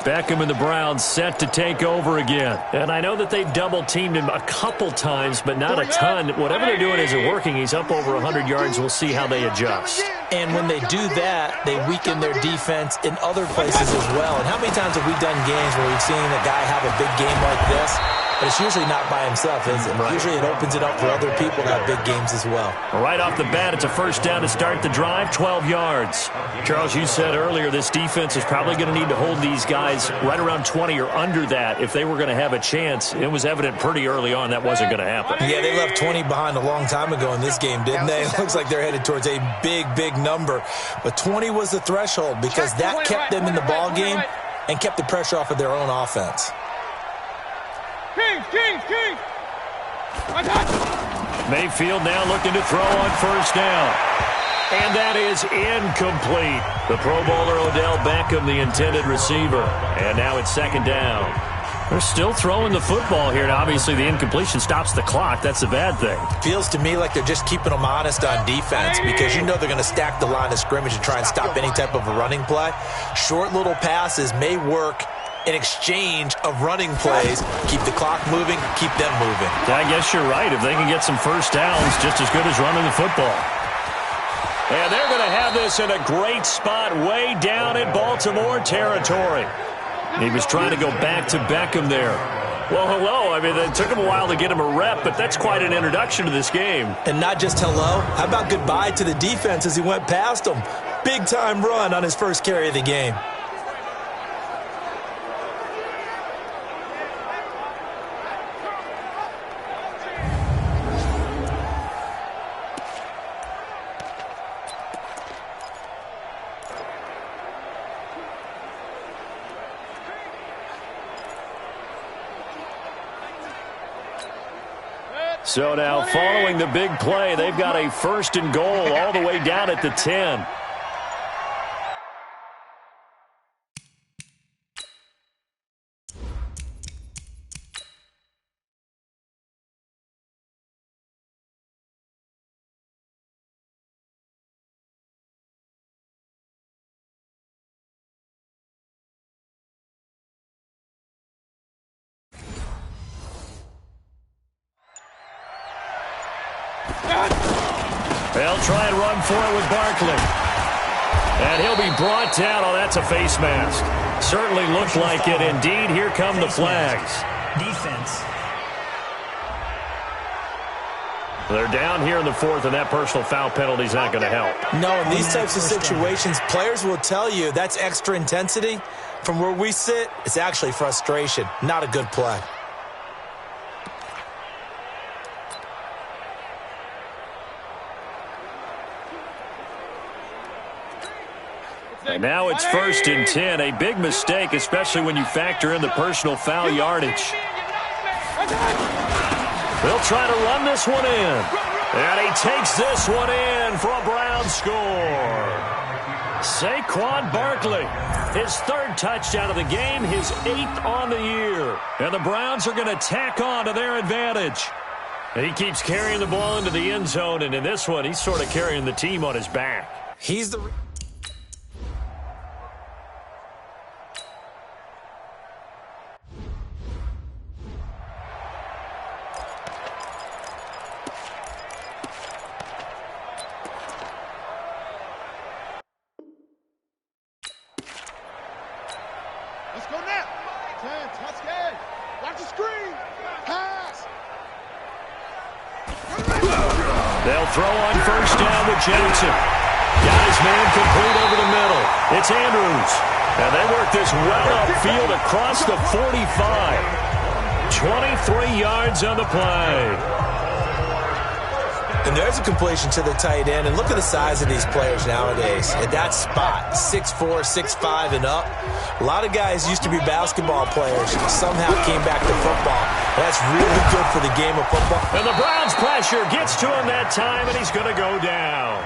Beckham and the Browns set to take over again. And I know that they've double-teamed him a couple times, but not a ton. Whatever they're doing isn't working. He's up over 100 yards. We'll see how they adjust. And when they do that, they weaken their defense in other places as well. And how many times have we done games where we've seen a guy have a big game like this? But it's usually not by himself, is it? Right. Usually it opens it up for other people to have big games as well. Right off the bat, it's a first down to start the drive, 12 yards. Charles, you said earlier this defense is probably going to need to hold these guys right around 20 or under that if they were going to have a chance. It was evident pretty early on that wasn't going to happen. Yeah, they left 20 behind a long time ago in this game, didn't they? It looks like they're headed towards a big, big number. But 20 was the threshold because that kept them in the ball game and kept the pressure off of their own offense. King! Mayfield now looking to throw on first down. And that is incomplete. The Pro Bowler Odell Beckham, the intended receiver. And now it's 2nd down. They're still throwing the football here, and obviously the incompletion stops the clock. That's the bad thing. Feels to me like they're just keeping them honest on defense because you know they're going to stack the line of scrimmage and try and stop any type of a running play. Short little passes may work in exchange of running plays. Keep the clock moving, keep them moving. I guess you're right. If they can get some first downs, just as good as running the football. And they're going to have this in a great spot way down in Baltimore territory. He was trying to go back to Beckham there. Well, hello. I mean, it took him a while to get him a rep, but that's quite an introduction to this game. And not just hello. How about goodbye to the defense as he went past him? Big-time run on his first carry of the game. So now following the big play, they've got a 1st and goal all the way down at the 10. They'll try and run for it with Barkley. And he'll be brought down. Oh, that's a face mask. Certainly looked like it. Indeed, here come the flags. Defense. They're down here in the 4th, and that personal foul penalty is not going to help. No, in these types of situations, players will tell you that's extra intensity. From where we sit, it's actually frustration. Not a good play. And now it's 1st and 10. A big mistake, especially when you factor in the personal foul yardage. They'll try to run this one in. And he takes this one in for a Brown score. Saquon Barkley, his 3rd touchdown of the game, his 8th on the year. And the Browns are going to tack on to their advantage. And he keeps carrying the ball into the end zone, and in this one, he's sort of carrying the team on his back. He's the... Let's go now. 10, touchdown. Watch the screen. Pass. They'll throw on 1st down with Jackson. Got his man complete over the middle. It's Andrews. And they work this well upfield across the 45. 23 yards on the play. And there's a completion to the tight end. And look at the size of these players nowadays. At that spot, 6'4", 6'5", and up. A lot of guys used to be basketball players. Somehow came back to football. That's really good for the game of football. And the Browns pressure gets to him that time, and he's going to go down.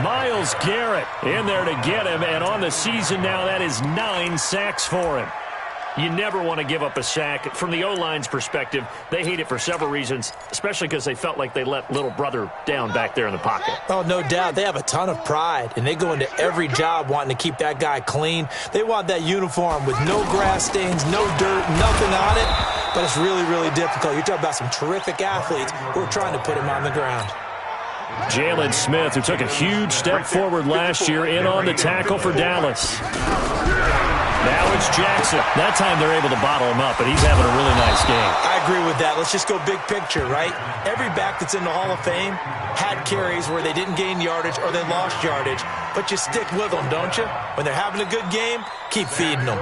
Myles Garrett in there to get him. And on the season now, that is 9 sacks for him. You never want to give up a sack. From the O-line's perspective, they hate it for several reasons, especially because they felt like they let little brother down back there in the pocket. Oh, no doubt. They have a ton of pride, and they go into every job wanting to keep that guy clean. They want that uniform with no grass stains, no dirt, nothing on it. But it's really, really difficult. You're talking about some terrific athletes who are trying to put him on the ground. Jalen Smith, who took a huge step forward last year, in on the tackle for Dallas. Now it's Jackson. That time they're able to bottle him up, but he's having a really nice game. I agree with that. Let's just go big picture, right? Every back that's in the Hall of Fame had carries where they didn't gain yardage or they lost yardage, but you stick with them, don't you? When they're having a good game, keep feeding them.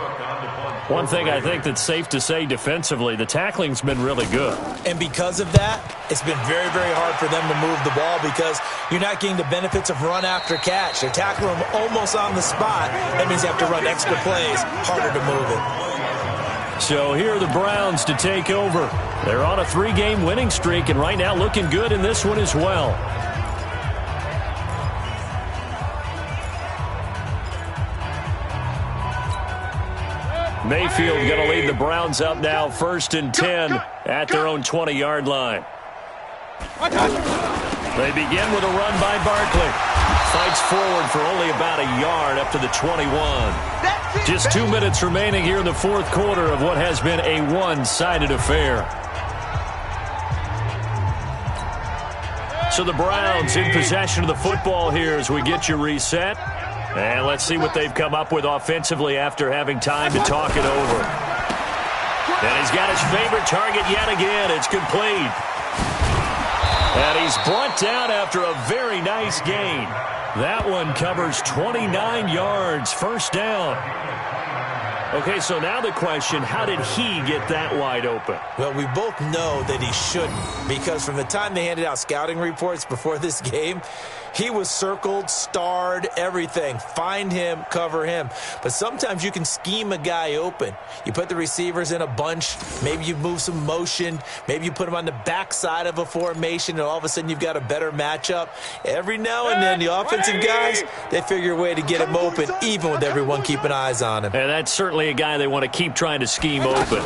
One thing I think that's safe to say defensively, the tackling's been really good. And because of that, it's been very, very hard for them to move the ball because you're not getting the benefits of run after catch. They're tackling them almost on the spot. That means you have to run extra plays, harder to move it. So here are the Browns to take over. They're on a 3-game winning streak, and right now looking good in this one as well. Mayfield going to lead the Browns up now, 1st and 10 at their own 20-yard line. They begin with a run by Barkley. Fights forward for only about a yard up to the 21. Just 2 minutes remaining here in the 4th quarter of what has been a one-sided affair. So the Browns in possession of the football here as we get you reset. And let's see what they've come up with offensively after having time to talk it over. And he's got his favorite target yet again. It's complete. And he's brought down after a very nice gain. That one covers 29 yards, 1st down. Okay, so now the question, how did he get that wide open? Well, we both know that he shouldn't, because from the time they handed out scouting reports before this game, He was circled, starred, everything. Find him, cover him. But sometimes you can scheme a guy open. You put the receivers in a bunch. Maybe you move some motion. Maybe you put them on the backside of a formation, and all of a sudden you've got a better matchup. Every now and then, the offensive guys, they figure a way to get him open, even with everyone keeping eyes on him. And that's certainly a guy they want to keep trying to scheme open.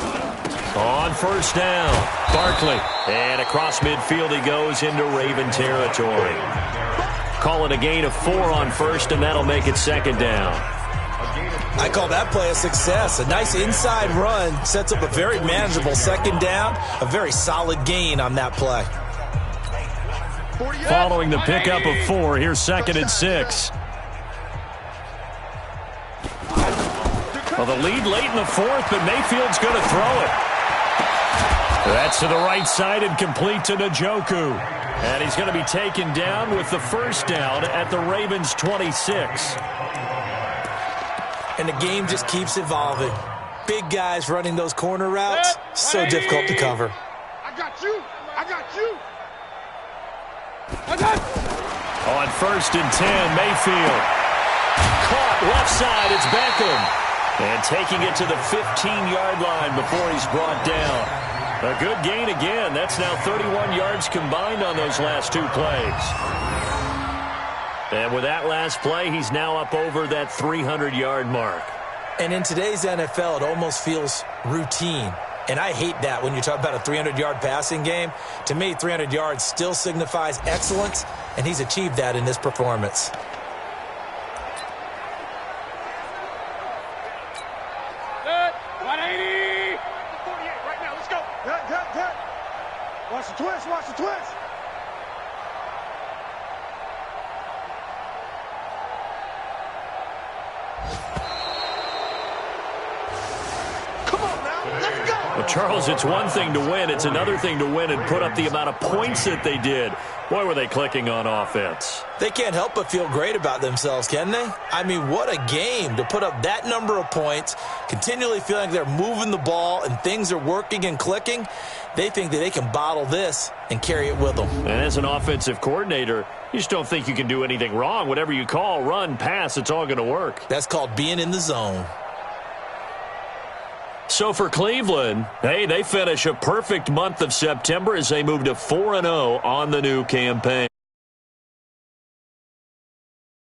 On first down, Barkley. And across midfield he goes into Raven territory. Call it a gain of 4 on first, and that'll make it second down. I call that play a success. A nice inside run sets up a very manageable second down. A very solid gain on that play. Following the pickup of 4, here's second and 6. Well, the lead late in the fourth, but Mayfield's going to throw it. That's to the right side and complete to Njoku. And he's going to be taken down with the first down at the Ravens' 26. And the game just keeps evolving. Big guys running those corner routes, so difficult to cover. I got you. I got you. I got you. On first and 10, Mayfield. Caught left side, it's Beckham. And taking it to the 15-yard line before he's brought down. A good gain again. That's now 31 yards combined on those last 2 plays. And with that last play, he's now up over that 300-yard mark. And in today's NFL, it almost feels routine. And I hate that when you talk about a 300-yard passing game. To me, 300 yards still signifies excellence, and he's achieved that in this performance. Watch the twist, watch the twist. Come on now, let's go. Well, Charles, it's one thing to win. It's another thing to win and put up the amount of points that they did. Boy, were they clicking on offense. They can't help but feel great about themselves, can they? I mean, what a game to put up that number of points, continually feeling like they're moving the ball and things are working and clicking. They think that they can bottle this and carry it with them. And as an offensive coordinator, you just don't think you can do anything wrong. Whatever you call, run, pass, it's all going to work. That's called being in the zone. So for Cleveland, hey, they finish a perfect month of September as they move to 4-0 on the new campaign.